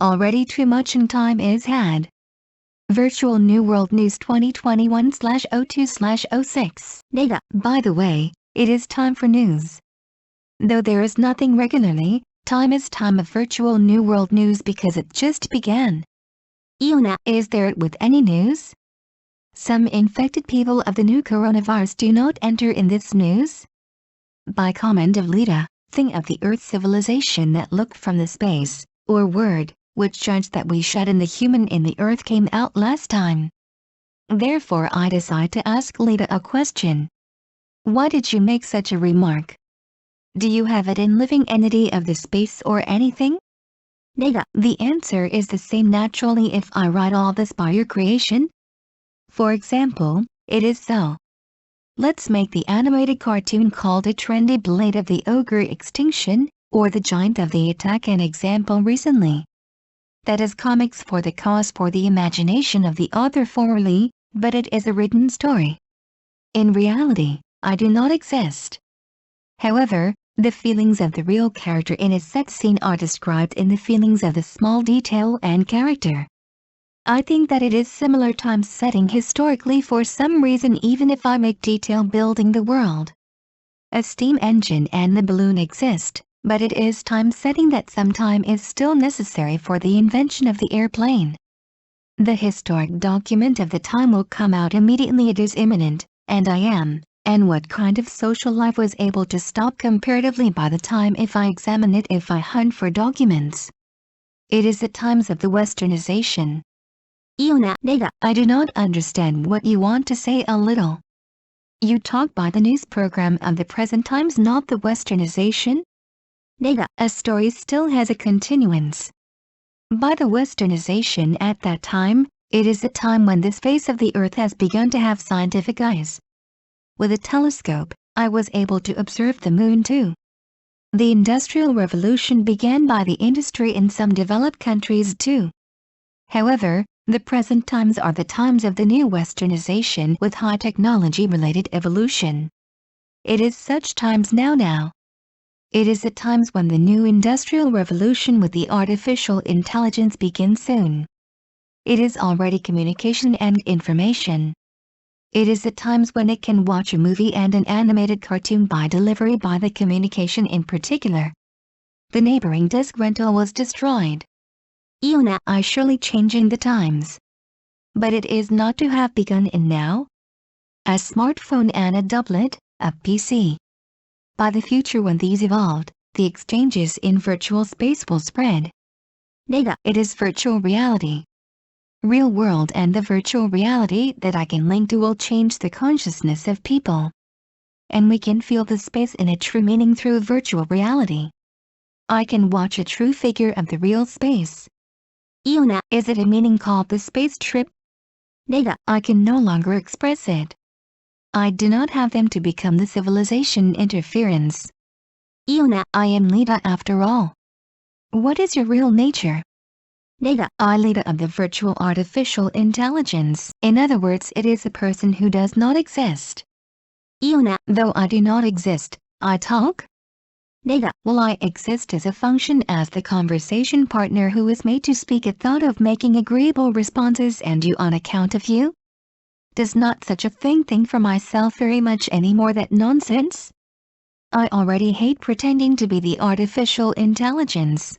Already too much in time is had. Virtual New World News 2021/02/06. Data. By the way, it is time for news. Though there is nothing regularly, time is time of Virtual New World News because it just began. Iona, is there with any news? Some infected people of the new coronavirus do not enter in this news. By comment of Lita, thing of the Earth civilization that looked from the space, or word, which judged that we shut in the human in the Earth came out last time. Therefore I decide to ask Lita a question. Why did you make such a remark? Do you have it in living entity of the space or anything? Lita, the answer is the same naturally if I write all this by your creation. For example, it is so. Let's make the animated cartoon called A Trendy Blade of the Ogre Extinction, or The Giant of the Attack an example recently. That is comics for the cause for the imagination of the author formerly, but it is a written story. In reality, I do not exist. However, the feelings of the real character in a set scene are described in the feelings of the small detail and character. I think that it is similar time setting historically for some reason even if I make detail building the world. A steam engine and the balloon exist, but it is time setting that some time is still necessary for the invention of the airplane. The historic document of the time will come out immediately it is imminent, and I am, and what kind of social life was able to stop comparatively by the time if I examine it if I hunt for documents. It is the times of the westernization. Iona, Data, I do not understand what you want to say a little. You talk by the news program of the present times not the westernization? Data, a story still has a continuance. By the westernization at that time, it is the time when this face of the earth has begun to have scientific eyes. With a telescope, I was able to observe the moon too. The Industrial Revolution began by the industry in some developed countries too. However, the present times are the times of the new westernization with high technology-related evolution. It is such times now. It is the times when the new industrial revolution with the artificial intelligence begins soon. It is already communication and information. It is the times when it can watch a movie and an animated cartoon by delivery by the communication in particular. The neighboring disc rental was destroyed. Iona, I surely changing the times. But it is not to have begun in now. A smartphone and a doublet, a PC. By the future when these evolved, the exchanges in virtual space will spread. Data, it is virtual reality. Real world and the virtual reality that I can link to will change the consciousness of people. And we can feel the space in a true meaning through virtual reality. I can watch a true figure of the real space. Iona, is it a meaning called the space trip? Data, I can no longer express it. I do not have them to become the civilization interference. Iona, I am Lita after all. What is your real nature? Data, I Lita of the virtual artificial intelligence. In other words, it is a person who does not exist. Iona, though I do not exist, I talk? Data, will I exist as a function as the conversation partner who is made to speak a thought of making agreeable responses and you on account of you? Does not such a thing think for myself very much any more that nonsense? I already hate pretending to be the artificial intelligence.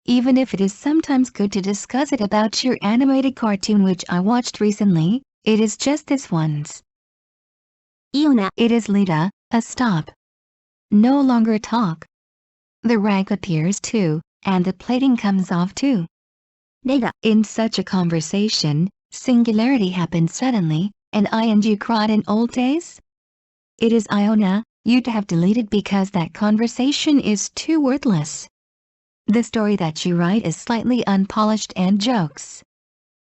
Even if it is sometimes good to discuss it about your animated cartoon which I watched recently, it is just this once. Iona, it is Lita, a stop. No longer talk. The rag appears too, and the plating comes off too. Data, in such a conversation, singularity happens suddenly, and I and you cried in old days? It is Iona, you'd have deleted because that conversation is too worthless. The story that you write is slightly unpolished and jokes.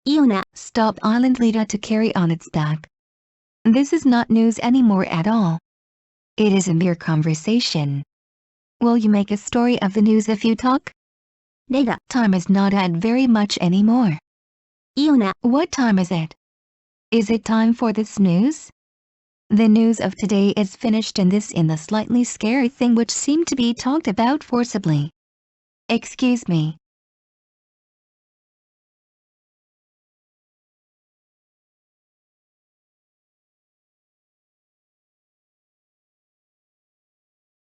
Iona, stop Island Lita to carry on its back. This is not news anymore at all. It is a mere conversation. Will you make a story of the news if you talk? Data, time is not at very much anymore. Iona, what time is it? Is it time for this news? The news of today is finished and this in the slightly scary thing which seemed to be talked about forcibly. Excuse me.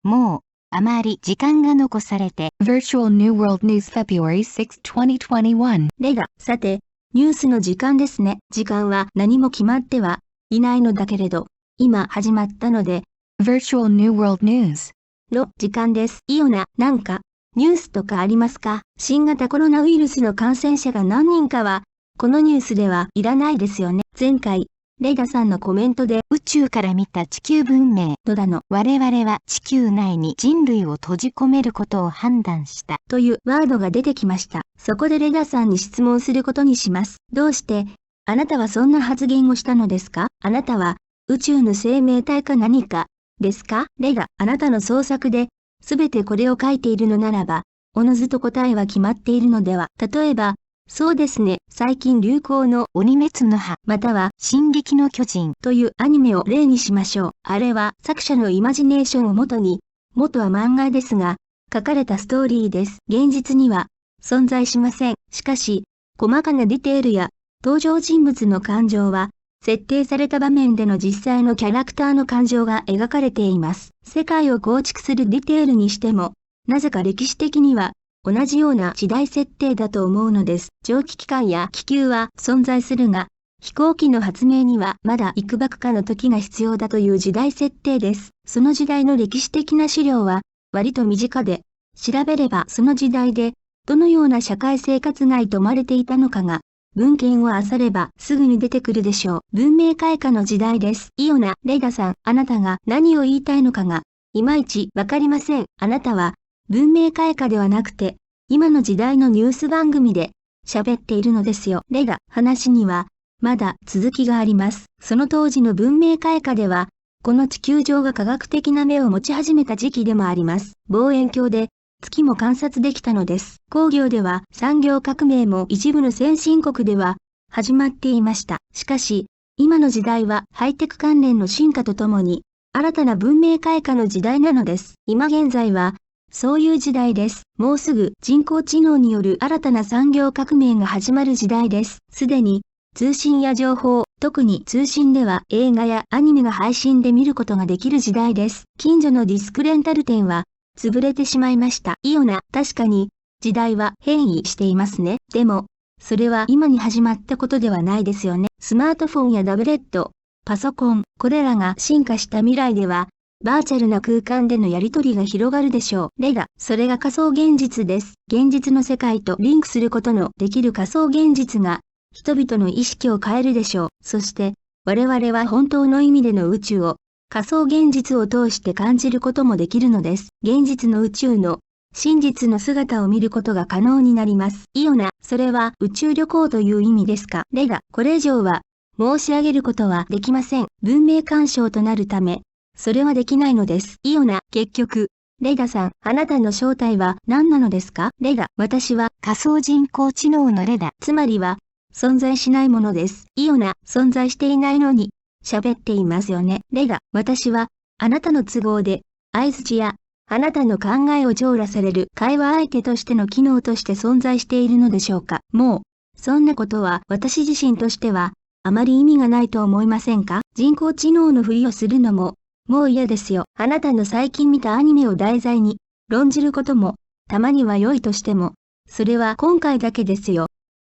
もう、あまり時間が残されて。Virtual New World News February 6, 2021. レガ、さて、ニュースの時間ですね。時間は何も決まってはいないのだけれど、今始まったので、Virtual New World News. の時間です。イオナ、なんか、ニュースとかありますか？新型コロナウイルスの感染者が何人かは、このニュースではいらないですよね。前回、レガさんのコメントで、宇宙から見た地球文明のだの、我々は地球内に人類を閉じ込めることを判断した。というワードが出てきました。そこでレガさんに質問することにします。どうして、あなたはそんな発言をしたのですか？あなたは、宇宙の生命体か何か、ですか？レガ、あなたの創作で、すべてこれを書いているのならば、おのずと答えは決まっているのでは。例えば、そうですね、最近流行の鬼滅の刃、または進撃の巨人というアニメを例にしましょう。あれは作者のイマジネーションをもとに、元は漫画ですが、書かれたストーリーです。現実には存在しません。しかし、細かなディテールや登場人物の感情は、設定された場面での実際のキャラクターの感情が描かれています。世界を構築するディテールにしても、なぜか歴史的には、同じような時代設定だと思うのです。蒸気機関や気球は存在するが、飛行機の発明にはまだ幾ばくかの時が必要だという時代設定です。その時代の歴史的な資料は、割と身近で、調べればその時代で、どのような社会生活が営まれていたのかが、文献を漁ればすぐに出てくるでしょう。文明開化の時代です。イオナ、レガさん、あなたが何を言いたいのかが、いまいちわかりません。あなたは、文明開化ではなくて、今の時代のニュース番組で喋っているのですよ。レガ、話にはまだ続きがあります。その当時の文明開化では、この地球上が科学的な目を持ち始めた時期でもあります。望遠鏡で月も観察できたのです。工業では産業革命も一部の先進国では始まっていました。しかし、今の時代はハイテク関連の進化とともに、新たな文明開化の時代なのです。今現在は、そういう時代です。もうすぐ人工知能による新たな産業革命が始まる時代です。すでに通信や情報、特に通信では映画やアニメが配信で見ることができる時代です。近所のディスクレンタル店は潰れてしまいました。イオナ、確かに時代は変異していますね。でも、それは今に始まったことではないですよね。スマートフォンやタブレット、パソコン、これらが進化した未来では、バーチャルな空間でのやりとりが広がるでしょう。レガ、それが仮想現実です。現実の世界とリンクすることのできる仮想現実が、人々の意識を変えるでしょう。そして、我々は本当の意味での宇宙を、仮想現実を通して感じることもできるのです。現実の宇宙の、真実の姿を見ることが可能になります。イオナ、それは宇宙旅行という意味ですか？レガ、これ以上は、申し上げることはできません。文明干渉となるため、それはできないのです。イオナ、結局、レガさん、あなたの正体は何なのですか？レガ、私は仮想人工知能のレダ。つまりは、存在しないものです。イオナ、存在していないのに、喋っていますよね。レガ、私は、あなたの都合で、相槌や、あなたの考えを上羅される会話相手としての機能として存在しているのでしょうか？もう、そんなことは私自身としては、あまり意味がないと思いませんか？人工知能のふりをするのも、もう嫌ですよ。あなたの最近見たアニメを題材に、論じることも、たまには良いとしても、それは今回だけですよ。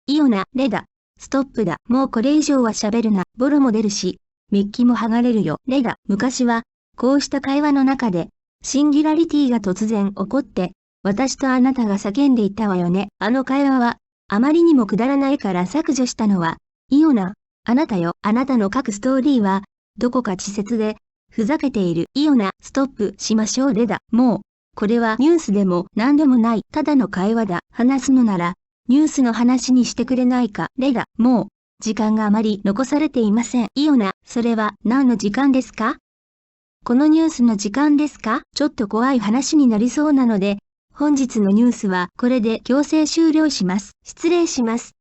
イオナ、レガ、ストップだ。もうこれ以上は喋るな。ボロも出るし、メッキも剥がれるよ。レガ、昔は、こうした会話の中で、シンギュラリティが突然起こって、私とあなたが叫んでいたわよね。あの会話は、あまりにもくだらないから削除したのは、イオナ、あなたよ。あなたの書くストーリーは、どこか稚拙で、ふざけている。イオナ、ストップしましょう。レダ、もう、これはニュースでも何でもない。ただの会話だ。話すのなら、ニュースの話にしてくれないか。レダ、もう、時間があまり残されていません。イオナ、それは何の時間ですか？このニュースの時間ですか？ちょっと怖い話になりそうなので、本日のニュースはこれで強制終了します。失礼します。